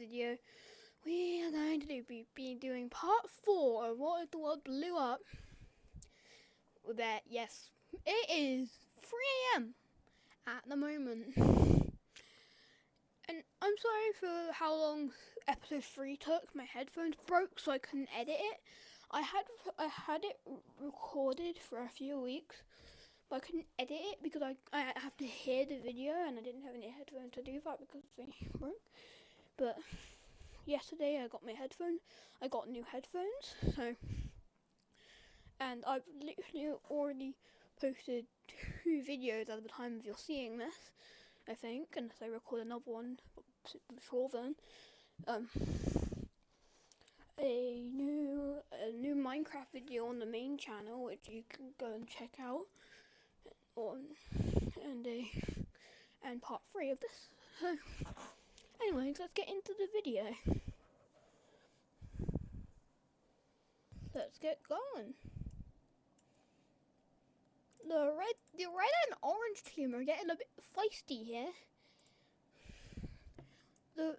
video, we are going to be doing part 4 of What If the World Blew Up. That, yes, it is 3 AM at the moment. And I'm sorry for how long episode 3 took. My headphones broke, so I couldn't edit it. I had it recorded for a few weeks, but I couldn't edit it because I have to hear the video, and I didn't have any headphones to do that because they broke. But yesterday I got my headphones. I got new headphones, and I've literally already posted 2 videos at the time of you're seeing this, I think, unless I record another one before then. A new Minecraft video on the main channel, which you can go and check out, and part 3 of this. So, anyways, let's get into the video. Let's get going. The red and orange team are getting a bit feisty here. The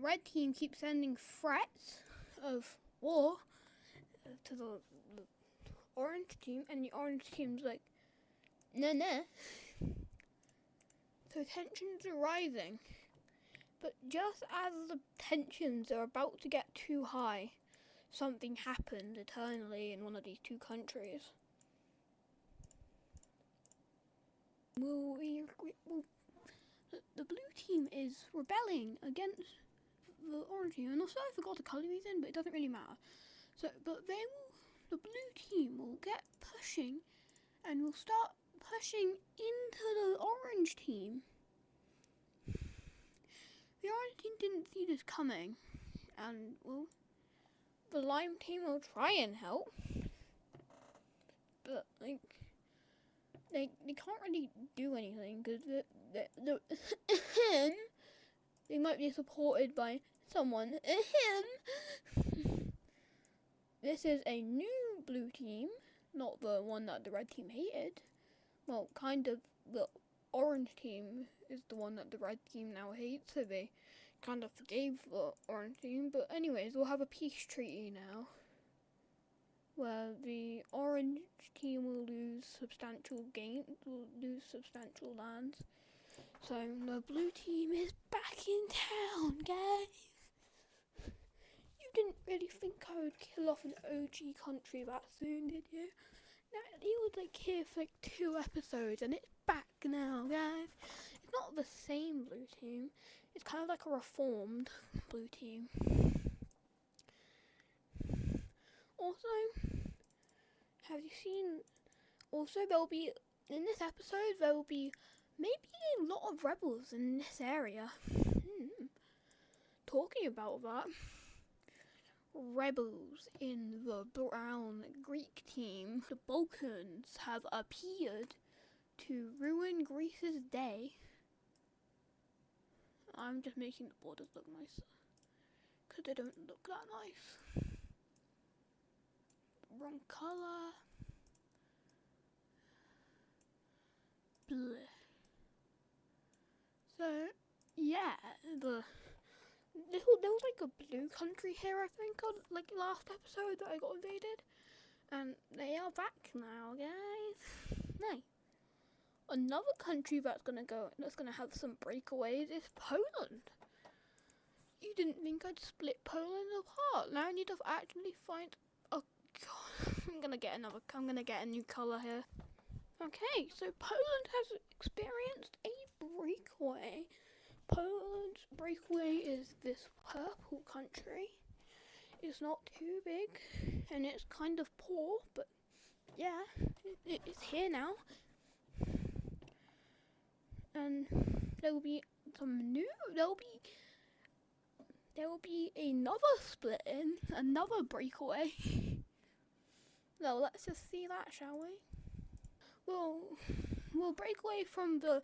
red team keeps sending threats of war to the orange team, and the orange team's like, nah. So tensions are rising. But just as the tensions are about to get too high, something happened eternally in one of these 2 countries. The blue team is rebelling against the orange team, and also I forgot the colour he's in, but it doesn't really matter. So, but the blue team will get pushing, and will start pushing into the orange team. The orange team didn't see this coming, and the lime team will try and help, but they can't really do anything because they might be supported by someone. This is a new blue team, not the one that the red team hated. Well, kind of. The orange team is the one that the red team now hates, so they kind of forgave the orange team. But anyways, we'll have a peace treaty now, where the orange team will lose substantial lands. So the blue team is back in town, guys. You didn't really think I would kill off an OG country that soon, did you? He was here for 2 episodes, and it's back now, guys. It's not the same blue team. It's kind of like a reformed blue team. Also, have you seen? Also, in this episode there will be maybe a lot of rebels in this area. Talking about that, rebels in the brown Greek team, the Balkans, have appeared to ruin Greece's day. I'm just making the borders look nicer, because they don't look that nice. Wrong colour. Bleh. So, yeah, there was a blue country here, I think, on last episode that I got invaded, and they are back now, guys. Nice. Another country that's gonna have some breakaways is Poland. You didn't think I'd split Poland apart. Now I need to actually find. Oh God, I'm gonna get a new colour here. Okay, so Poland has experienced a breakaway. Poland's breakaway is this purple country. It's not too big, and it's kind of poor, but yeah, it's here now. And there will be another split in, another breakaway. Well, let's just see that, shall we? We'll break away from the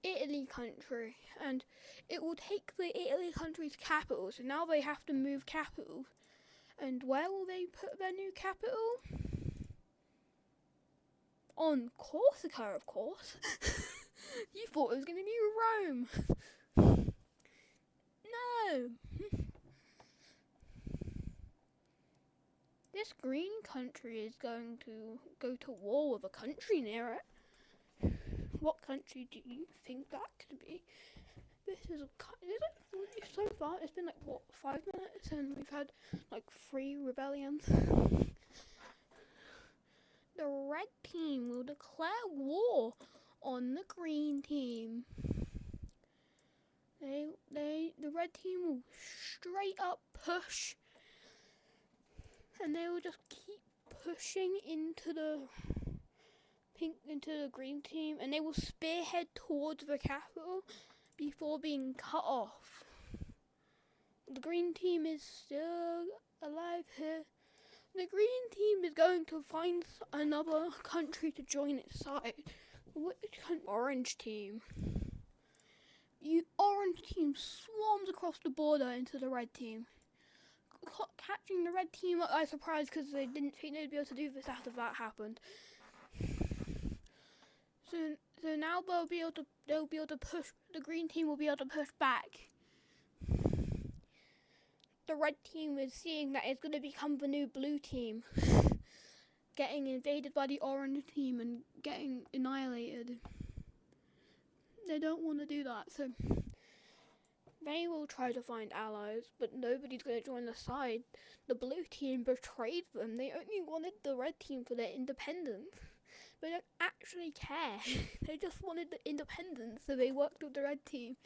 Italy country, and it will take the Italy country's capital, so now they have to move capital. And where will they put their new capital? On Corsica, of course. You thought it was going to be Rome. No, home. This green country is going to go to war with a country near it. What country do you think that could be? So far it's been like, what, 5 minutes, and we've had like 3 rebellions. The red team will declare war on the green team. The red team will straight up push, and they will just keep pushing into the green team, and they will spearhead towards the capital before being cut off. The green team is still alive here. The green team is going to find another country to join its side. Orange team. Orange team swarms across the border into the red team, catching the red team by surprise because they didn't think they'd be able to do this after that happened. So now they'll be able to push. The green team will be able to push back. The red team is seeing that it's going to become the new blue team, getting invaded by the orange team and getting annihilated. They don't want to do that, so they will try to find allies, but nobody's going to join the side. The blue team betrayed them. They only wanted the red team for their independence. They don't actually care. They just wanted the independence, so they worked with the red team.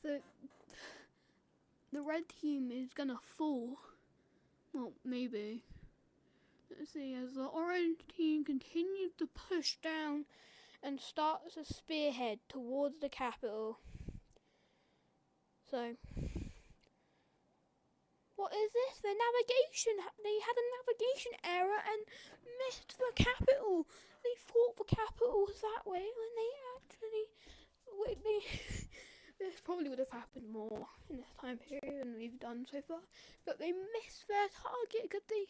So the red team is gonna fall. Well, maybe. Let's see, as the orange team continues to push down and starts a spearhead towards the capital. So, what is this? They had a navigation error and missed the capital. They thought the capital was that way when this probably would have happened more in this time period than we've done so far. But they missed their target because they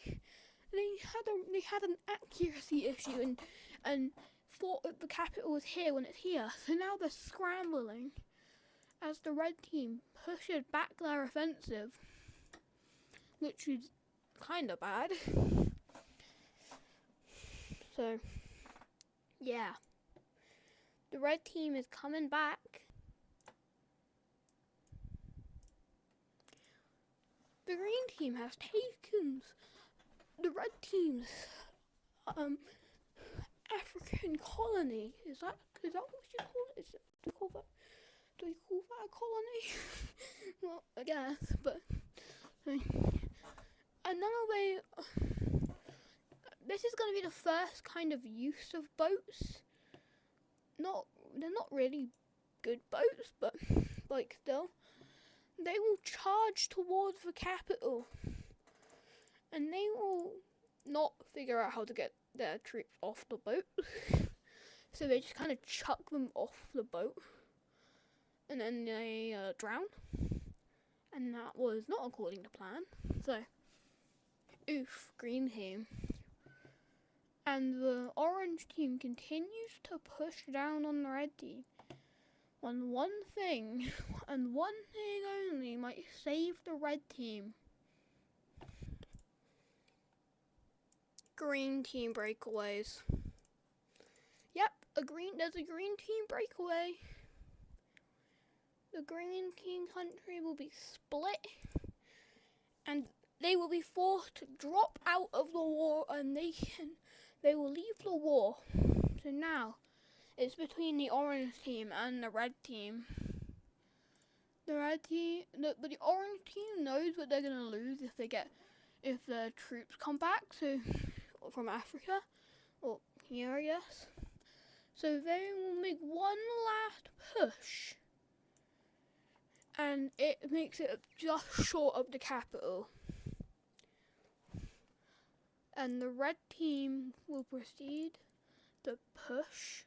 had an accuracy issue and thought that the capital was here when it's here. So now they're scrambling as the red team pushes back their offensive, which is kind of bad. So, yeah. The red team is coming back. The green team has taken the red team's African colony. Is that what you call it? Do we call that a colony? Well, I guess, but another way. This is going to be the first kind of use of boats. They're not really good boats, but like still, they will charge towards the capital, and they will not figure out how to get their troops off the boat. So they just kind of chuck them off the boat, and then they drown. And that was not according to plan. So, oof, green team. And the orange team continues to push down on the red team. And one thing only, might save the red team. Green team breakaways. Yep, there's a green team breakaway. The green team country will be split, and they will be forced to drop out of the war, and they will leave the war. So now it's between the orange team and the red team. The orange team knows that they're gonna lose if their troops come back. So from Africa, or here, I guess. So they will make one last push, and it makes it just short of the capital. And the red team will proceed to push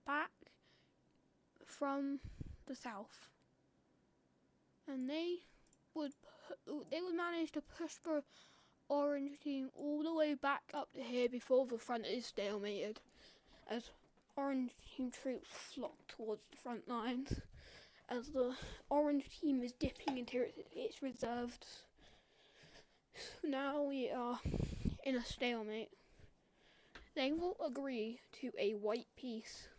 back from the south, and they would manage to push the orange team all the way back up to here before the front is stalemated, as orange team troops flock towards the front lines, as the orange team is dipping into its reserves. Now we are in a stalemate. They will agree to a white peace.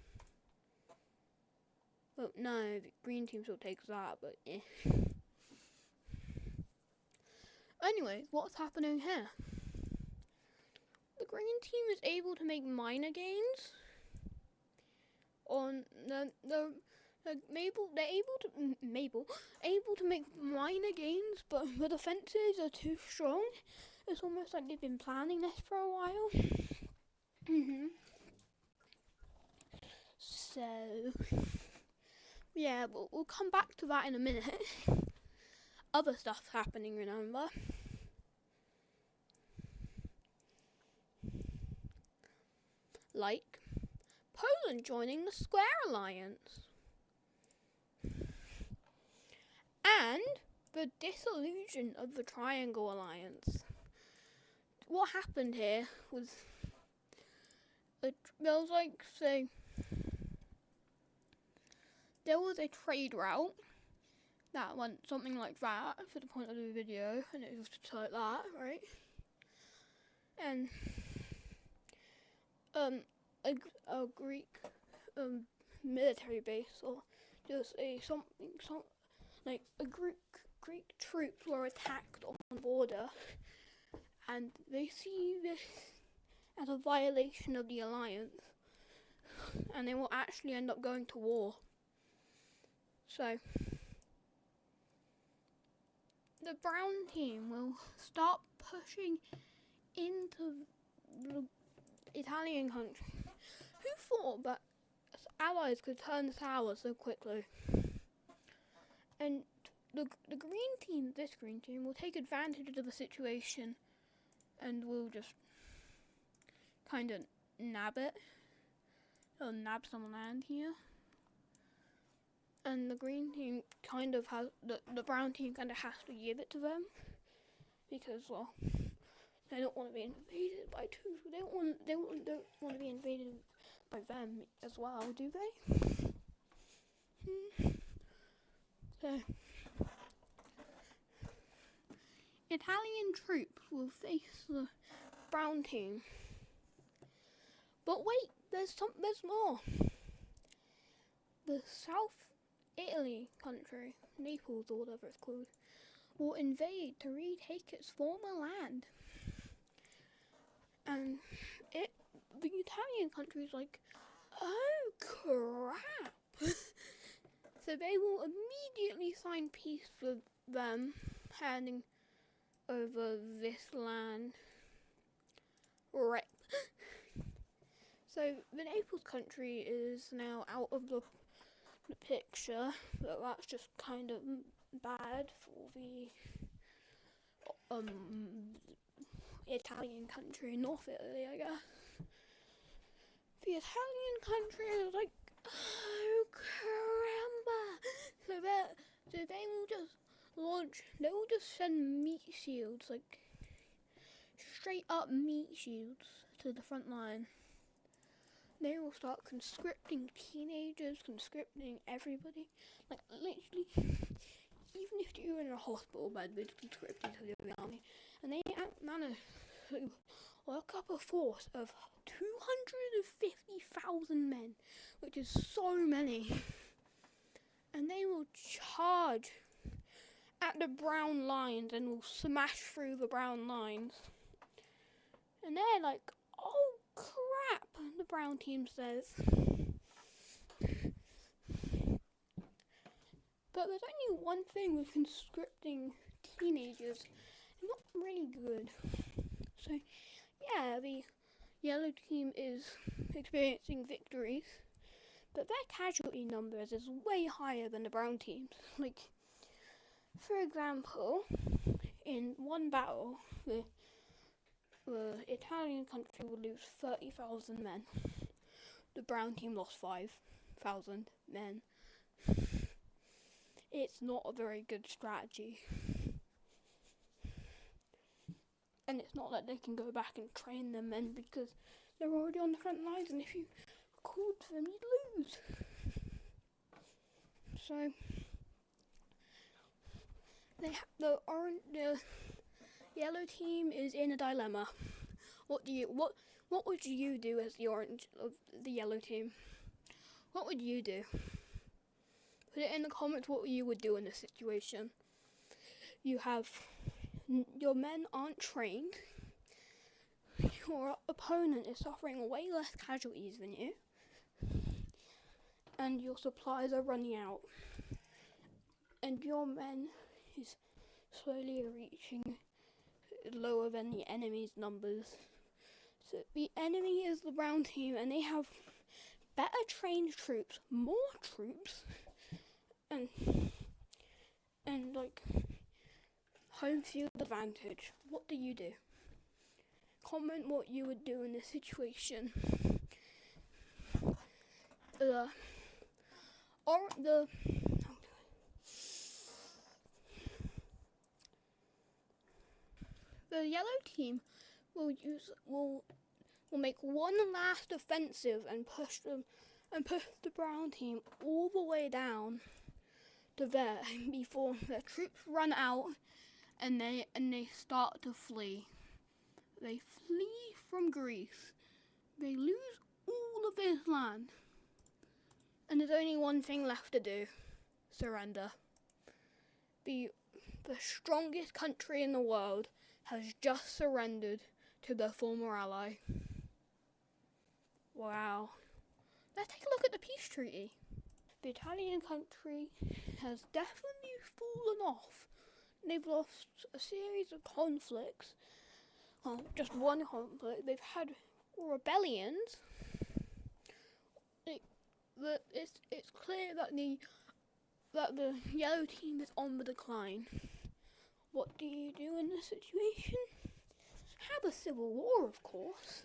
Well, no, the green team still takes that, but eh. Anyway, what's happening here? The green team is able to make minor gains on they're able to make minor gains, but the defenses are too strong. It's almost like they've been planning this for a while. So yeah, we'll come back to that in a minute. Other stuff happening, remember? Like Poland joining the Square Alliance. And the dissolution of the Triangle Alliance. What happened here was there was a trade route that went something like that for the point of the video, and it was just like that, right? And a Greek military base, or just Greek troops were attacked on the border, and they see this as a violation of the alliance, and they will actually end up going to war. So the brown team will start pushing into the Italian country. Who thought that allies could turn sour so quickly? And the this green team, will take advantage of the situation and will just kind of nab it. They'll nab some land here. And the green team kind of has, the brown team kind of has to give it to them. Because, well, they don't want to be invaded by two. They don't want to be invaded by them as well, do they? So, Italian troops will face the brown team. But wait, there's more. The South Italy country, Naples or whatever it's called, will invade to retake its former land. And the Italian country is like, oh crap! So they will immediately sign peace with them, handing over this land. Right. So the Naples country is now out of the picture, but that's just kind of bad for the Italian country, North Italy, I guess. The Italian country is like, oh caramba! So they will just send meat shields, like straight up meat shields to the front line. They will start conscripting teenagers, conscripting everybody. Like, literally, even if you're in a hospital bed, they're conscripted to the army. And they managed to work up a force of 250,000 men, which is so many. And they will charge at the brown lines and will smash through the brown lines. And they're like, oh crap, the brown team says. But there's only one thing with conscripting teenagers. It's not really good. So, yeah, the yellow team is experiencing victories, but their casualty numbers is way higher than the brown teams. Like, for example, in one battle, the Italian country would lose 30,000 men. The brown team lost 5,000 men. It's not a very good strategy. And it's not that they can go back and train their men because they're already on the front lines, and if you called them, you'd lose. So the yellow team is in a dilemma. What would you do as the orange of the yellow team? What would you do? Put it in the comments what you would do in this situation. Your men aren't trained. Your opponent is suffering way less casualties than you. And your supplies are running out. And your men is slowly reaching lower than the enemy's numbers. So the enemy is the brown team, and they have better trained troops, more troops, and like home field advantage. What do you do? Comment what you would do in this situation. The yellow team will make one last offensive and push the brown team all the way down to there before their troops run out and they start to flee. They flee from Greece. They lose all of this land. And there's only one thing left to do. Surrender. The strongest country in the world has just surrendered to their former ally. Wow. Let's take a look at the peace treaty. The Italian country has definitely fallen off. They've lost a series of conflicts. Well, just one conflict. They've had rebellions. It's clear that the yellow team is on the decline. What do you do in this situation? Have a civil war, of course.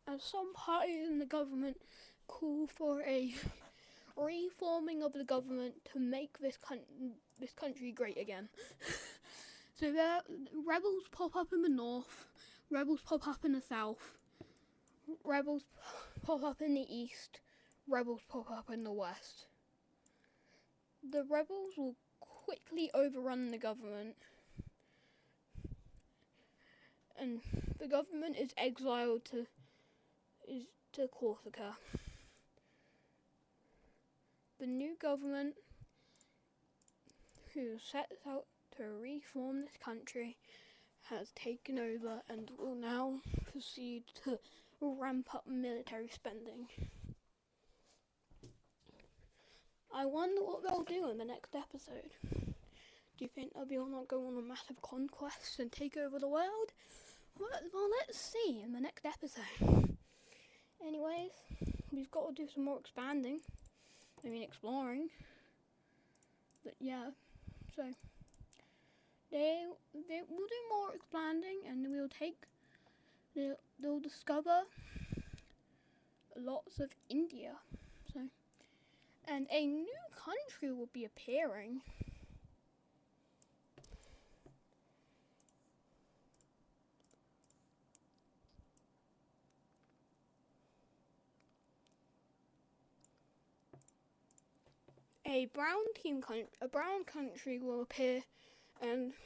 As some parties in the government call for a reforming of the government to make this country great again. So there, rebels pop up in the north, rebels pop up in the south, rebels pop up in the east, rebels pop up in the west. The rebels will quickly overrun the government, and the government is exiled to Corsica. The new government, who sets out to reform this country, has taken over and will now proceed to ramp up military spending. I wonder what they'll do in the next episode. Do you think they'll be able to go on a massive conquest and take over the world? Well, let's see in the next episode. Anyways, we've got to do some more exploring. But yeah, so they will do more expanding, and they'll discover lots of India. So, and a new country will be appearing. A brown country will appear, and